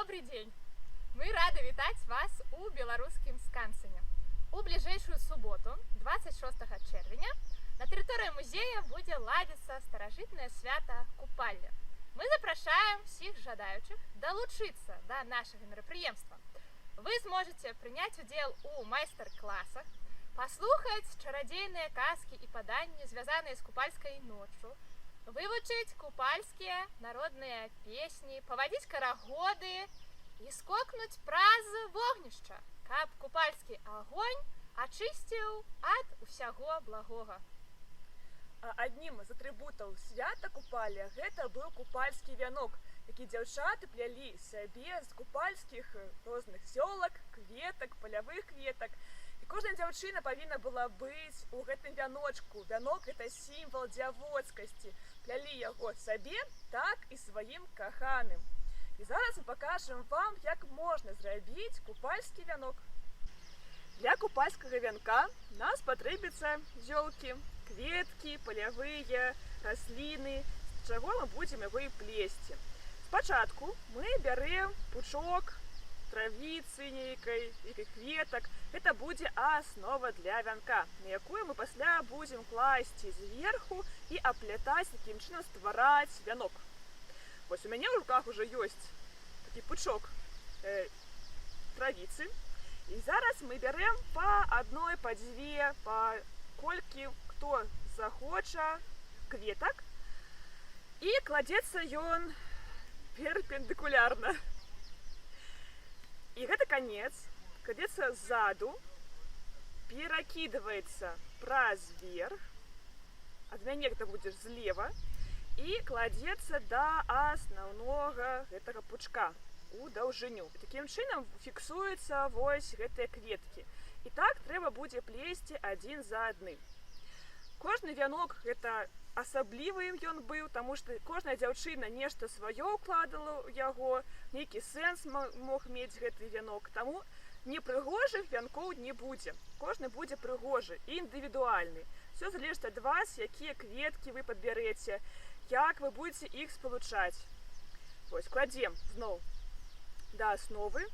Добрый день! Мы рады вітаць вас у беларускім Скансене. У бліжэйшую суботу, 26 чэрвеня, на тэрыторыі музея будзе ладзіцца старажытнае свята купальня. Мы запрашаем всіх жадаючых далучыцца да нашага мерапрыемства. Вы зможаце прыняць удзел у майстар-класах, паслухаць чарадзейныя казкі і паданні, звязаныя з купальскай ноччу, вывучыць купальскія народныя песні, павадзіць карагоды і скокнуць праз вогнішча, каб купальскі агонь ачысціў ад усяго благога. Аднім з атрыбутаў свята купальня гэта быў купальскі вянок, які дзяўчаты плялі сабе з купальскіх розных сёлак, кветак, палявых кветак. І кожная дзяўчына павінна была быць у гэтым вяночку. Вянок – гэта сімвал дзявоцкасці. Плялі яго сабе, так і сваім каханым. І зараз мы пакажам вам, як можна зрабіць купальскі вянок. Для купальскага вянка нас патрэбіцца зёлкі, кветкі, палявыя, расліны, з чаго мы будзем яго і плесці. Спачатку мы бярэм пучок травіцы нейкай, кветак. Гэта будзе аснова для вянка, на якую мы пасля будзем класці зверху і аплятаць, такім чынам ствараць вянок. Вось у мяне ў руках уже ёсць такі пучок травіцы. І зараз мы бярем па адной, па дзве, па колькі хто захоча кветак. І кладзецца ён перпендыкулярна. І гэты канец кладзецца ззаду, перакідваецца праз верх, ад мяне гэта будзеш злева, і кладзецца да асноўнога гэтага пучка у даўжыню. Такім чынам фіксуюцца вось гэтыя кветкі. І так трэба будзе плесці адзін за адным. Кожны вянок гэта асаблівым ён быў, таму што кожная дзяўчына нешта сваё ўкладала ў яго, нейкі сэнс мог мець гэты вянок. Таму непрыгожых вянкоў не будзе. Кожны будзе прыгожы і індывідуальны. Все залежыць ад вас, якія кветкі вы падбярэце, як вы будзеце іх спалучаць. Вось, кладзем зноў да асновы,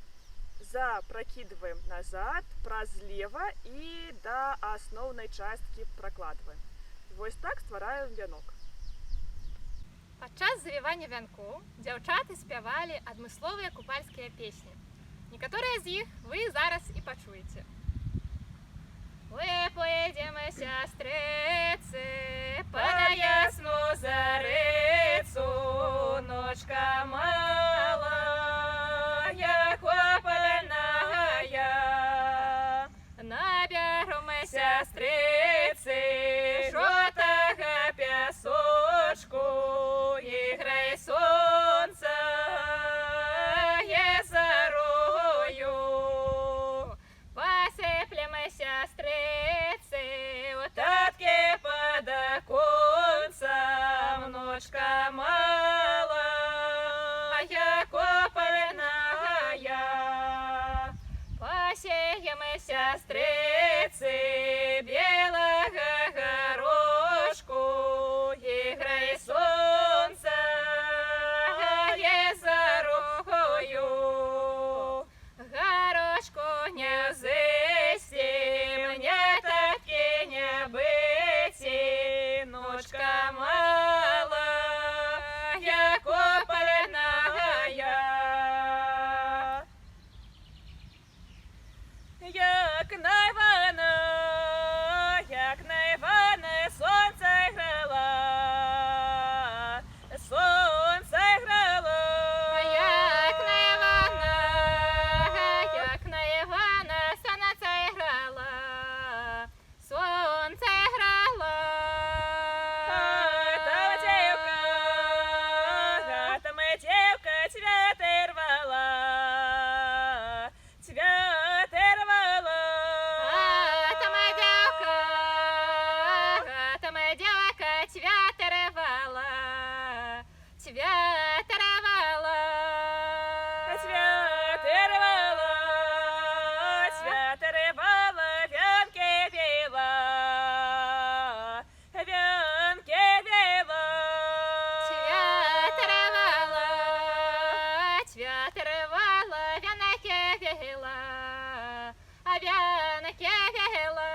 запрокидываем назад, праз злева і да асноўнай часткі пракладваем. Вось так ствараем вянок. Падчас завівання вянку дзяўчаты спявалі адмысловыя купальскія песні. Некаторыя з іх вы зараз і пачуеце. Поедем, сястрэцы, па ясну зарэцу, ночка малая, купальная. Набяром, сястрэцы, жовтага пясочку, іграй сонца зарою. Посыплем, сястрэцы, у таткі пад аконцам, ночка малая, купальная. Посеем, сястрэцы, белага горошку, іграй сонца зарою. Горошку не зэсім, не такі не быці, ночка малая, купальная. Як найвана тривала, вянаке вігила, а вянаке вігила.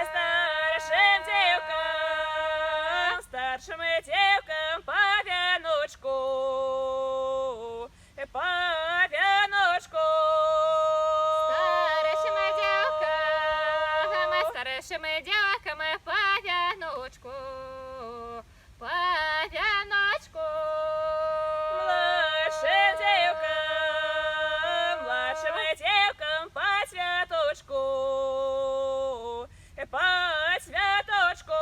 Старшим дівкам, старшим дівкам по віночку, по віночку. Старшими дівками по віночку, по віночку. Младшим дівкам по святочку, по святочку.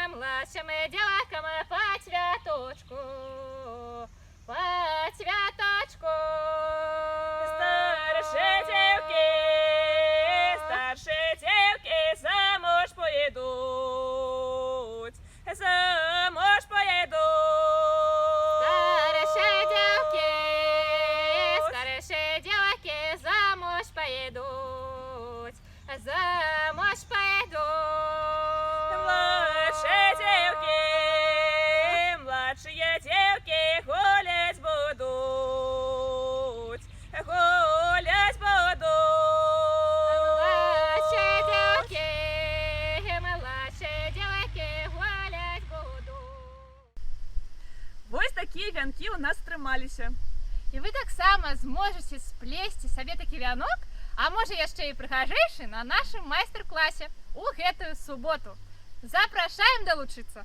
Младшими дівками по святочку, по святочку. Старші дівки замуж поїдуть, замуж поїдуть. Старші дівки замуж поїдуть, замуж поїдуть. Младші дівки гулять будуть, гулять будуть. Ось такі вянки у нас трималися. І ви так само зможете сплесці сабе такі вянок, а може яшчэ і прыгажэйшы на нашым майстар-класе у гэтую суботу. Запрашаем далучыцца!